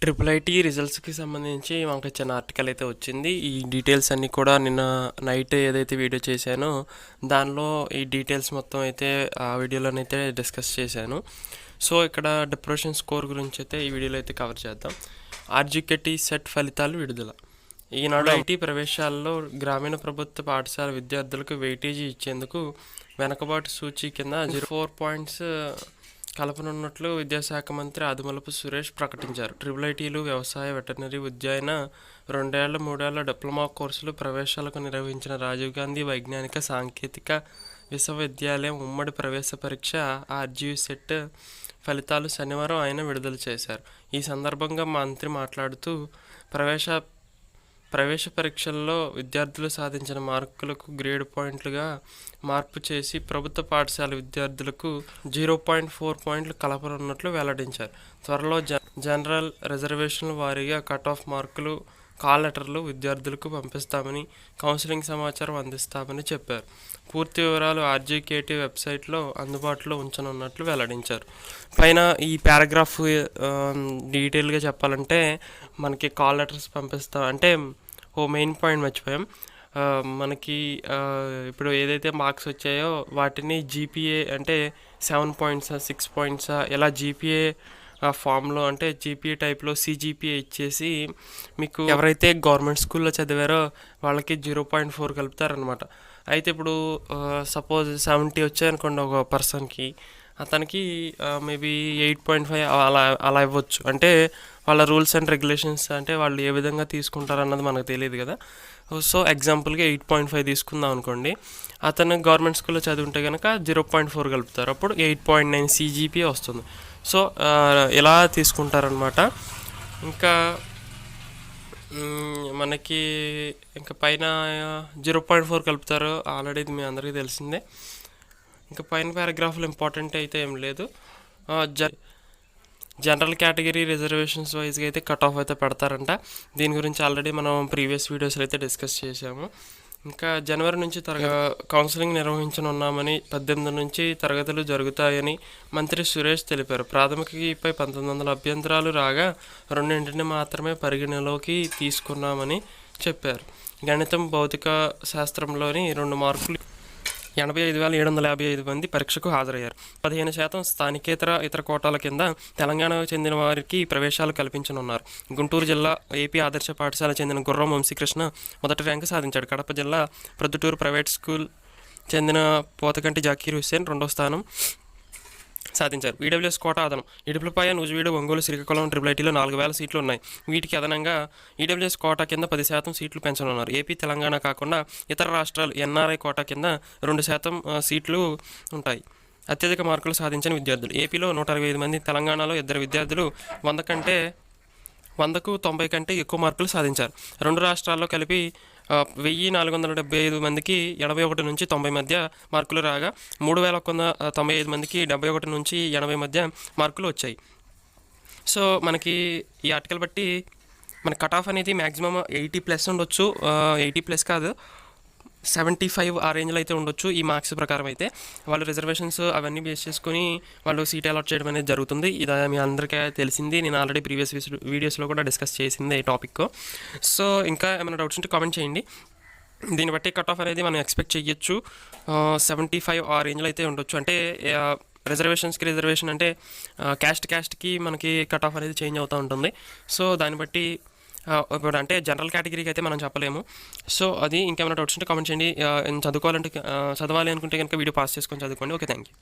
Triple IT రిజల్ట్స్కి సంబంధించి మాకు చిన్న ఆర్టికల్ అయితే వచ్చింది. ఈ డీటెయిల్స్ అన్నీ కూడా నిన్న నైట్ ఏదైతే వీడియో చేశానో దానిలో ఈ డీటెయిల్స్ మొత్తం అయితే ఆ వీడియోలోనైతే డిస్కస్ చేశాను. సో ఇక్కడ డిప్రెషన్ స్కోర్ గురించి అయితే ఈ వీడియోలో అయితే కవర్ చేద్దాం. ఆర్జికెటి సెట్ ఫలితాలు విడుదల. ఈనాడు ఐటీ ప్రవేశాల్లో గ్రామీణ ప్రభుత్వ పాఠశాల విద్యార్థులకు వెయిటేజీ ఇచ్చేందుకు వెనకబాటు సూచీ కింద 0.4 పాయింట్స్ కలపనున్నట్లు విద్యాశాఖ మంత్రి ఆదిమూలపు సురేష్ ప్రకటించారు. ట్రిపుల్ ఐటీలు, వ్యవసాయ, వెటర్నరీ, ఉద్యాన 2 ఏళ్ల 3 ఏళ్ల డిప్లొమా కోర్సులు ప్రవేశాలకు నిర్వహించిన రాజీవ్ గాంధీ వైజ్ఞానిక సాంకేతిక విశ్వవిద్యాలయం ఉమ్మడి ప్రవేశ పరీక్ష ఆర్జీయూ సెట్ ఫలితాలు శనివారం ఆయన విడుదల చేశారు. ఈ సందర్భంగా మంత్రి మాట్లాడుతూ ప్రవేశ పరీక్షల్లో విద్యార్థులు సాధించిన మార్కులకు గ్రేడ్ పాయింట్లుగా మార్పు చేసి ప్రభుత్వ పాఠశాల విద్యార్థులకు 0.4 పాయింట్లు కలపనున్నట్లు వెల్లడించారు. త్వరలో జనరల్ రిజర్వేషన్ల వారీగా కట్ ఆఫ్ మార్కులు, కాల్ లెటర్లు విద్యార్థులకు పంపిస్తామని, కౌన్సిలింగ్ సమాచారం అందిస్తామని చెప్పారు. పూర్తి వివరాలు ఆర్జీకేటీ వెబ్సైట్లో అందుబాటులో ఉంచనున్నట్లు వెల్లడించారు. పైన ఈ పారాగ్రాఫ్ డీటెయిల్గా చెప్పాలంటే మనకి కాల్ లెటర్స్ పంపిస్తాం అంటే మెయిన్ పాయింట్ మర్చిపోయాం. మనకి ఇప్పుడు ఏదైతే మార్క్స్ వచ్చాయో వాటిని జీపీఏ అంటే 7 పాయింట్సా 6 పాయింట్సా ఇలా జీపీఏ ఫామ్లో అంటే జీపీఏ టైప్లో సిజిపిఏ ఇచ్చేసి మీకు ఎవరైతే గవర్నమెంట్ స్కూల్లో చదివారో వాళ్ళకి 0.4 కలుపుతారనమాట. అయితే ఇప్పుడు సపోజ్ 70 వచ్చాయనుకోండి ఒక పర్సన్కి, అతనికి మేబీ 8.5 అలా ఇవ్వచ్చు. అంటే వాళ్ళ రూల్స్ అండ్ రెగ్యులేషన్స్ అంటే వాళ్ళు ఏ విధంగా తీసుకుంటారు అన్నది మనకు తెలియదు కదా. సో ఎగ్జాంపుల్గా 8.5 తీసుకుందాం అనుకోండి. అతను గవర్నమెంట్ స్కూల్లో చదివింటే కనుక 0.4 కలుపుతారు, అప్పుడు 8.9 సిజిపిఏ వస్తుంది. సో ఇలా తీసుకుంటారనమాట. ఇంకా మనకి ఇంకా పైన 0.4 కలుపుతారు, ఆల్రెడీ ఇది మీ అందరికీ తెలిసిందే. ఇంకా పైన పారాగ్రాఫ్లో ఇంపార్టెంట్ అయితే ఏం లేదు. జనరల్ కేటగిరీ రిజర్వేషన్స్ వైజ్గా అయితే కట్ ఆఫ్ అయితే పెడతారంట. దీని గురించి ఆల్రెడీ మనం ప్రీవియస్ వీడియోస్లో అయితే డిస్కస్ చేసాము. ఇంకా జనవరి నుంచి కౌన్సిలింగ్ నిర్వహించనున్నామని, 18 నుంచి తరగతులు జరుగుతాయని మంత్రి సురేష్ తెలిపారు. ప్రాథమికపై 1900 అభ్యంతరాలు రాగా 2 మాత్రమే పరిగణలోకి తీసుకున్నామని చెప్పారు. గణితం, భౌతిక శాస్త్రంలోని 2 మార్కులు 85,755 మంది పరీక్షకు హాజరయ్యారు. 15% స్థానికేతర ఇతర కోటాల కింద తెలంగాణకు చెందిన వారికి ప్రవేశాలు కల్పించనున్నారు. గుంటూరు జిల్లా ఏపీ ఆదర్శ పాఠశాల చెందిన గుర్రం వంశీకృష్ణ మొదటి ర్యాంకు సాధించాడు. కడప జిల్లా ప్రొద్దుటూరు ప్రైవేట్ స్కూల్ చెందిన పోతకంటి జాకీర్ హుస్సేన్ 2వ స్థానం సాధించారు. ఈడబ్ల్యూఎస్ కోటా అదనం. ఇడుపులపాయ, నూజివీడు, ఒంగోలు, శ్రీకాకుళం ట్రిపుల్ ఐటీలో 4,000 సీట్లు ఉన్నాయి. వీటికి అదనంగా ఈడబ్ల్యూఎస్ కోటా కింద 10% సీట్లు పెంచనున్నారు. ఏపీ, తెలంగాణ కాకుండా ఇతర రాష్ట్రాలు ఎన్ఆర్ఐ కోటా కింద 2% సీట్లు ఉంటాయి. అత్యధిక మార్కులు సాధించిన విద్యార్థులు ఏపీలో 165 మంది, తెలంగాణలో 2 విద్యార్థులు 100కు 90 కంటే ఎక్కువ మార్కులు సాధించారు. 2 రాష్ట్రాల్లో కలిపి 1,475 మందికి 81 నుంచి 90 మధ్య మార్కులు రాగా 3,195 మందికి 71 నుంచి 80 మధ్య మార్కులు వచ్చాయి. సో మనకి ఈ ఆర్టికల్ బట్టి మన కట్ ఆఫ్ అనేది మ్యాక్సిమం 80+ ఉండొచ్చు, 80+ కాదు 75 ఆ రేంజ్లో అయితే ఉండొచ్చు. ఈ మార్క్స్ ప్రకారం అయితే వాళ్ళు రిజర్వేషన్స్ అవన్నీ బేస్ చేసుకొని వాళ్ళు సీట్ అలాట్ చేయడం అనేది జరుగుతుంది. ఇది మీ అందరికీ తెలిసింది, నేను ఆల్రెడీ ప్రీవియస్ వీడియోస్లో కూడా డిస్కస్ చేసింది ఈ టాపిక్. సో ఇంకా ఏమైనా డౌట్స్ ఉంటే కామెంట్ చేయండి. దీన్ని బట్టి కట్ ఆఫ్ అనేది మనం ఎక్స్పెక్ట్ చేయొచ్చు 75 ఆ రేంజ్లో అయితే ఉండొచ్చు. అంటే రిజర్వేషన్ అంటే క్యాస్ట్కి మనకి కట్ ఆఫ్ అనేది చేంజ్ అవుతూ ఉంటుంది. సో దాన్ని బట్టి ఇప్పుడు అంటే జనరల్ కేటగిరీకి అయితే మనం చెప్పలేము. సో అది ఇంకేమైనా డౌట్స్ ఉంటే కామెంట్ చేయండి. చదువుకోవాలంటే చదవాలి అనుకుంటే కనుక వీడియో పాస్ చేసుకొని చదువుకోండి. Okay, thank you.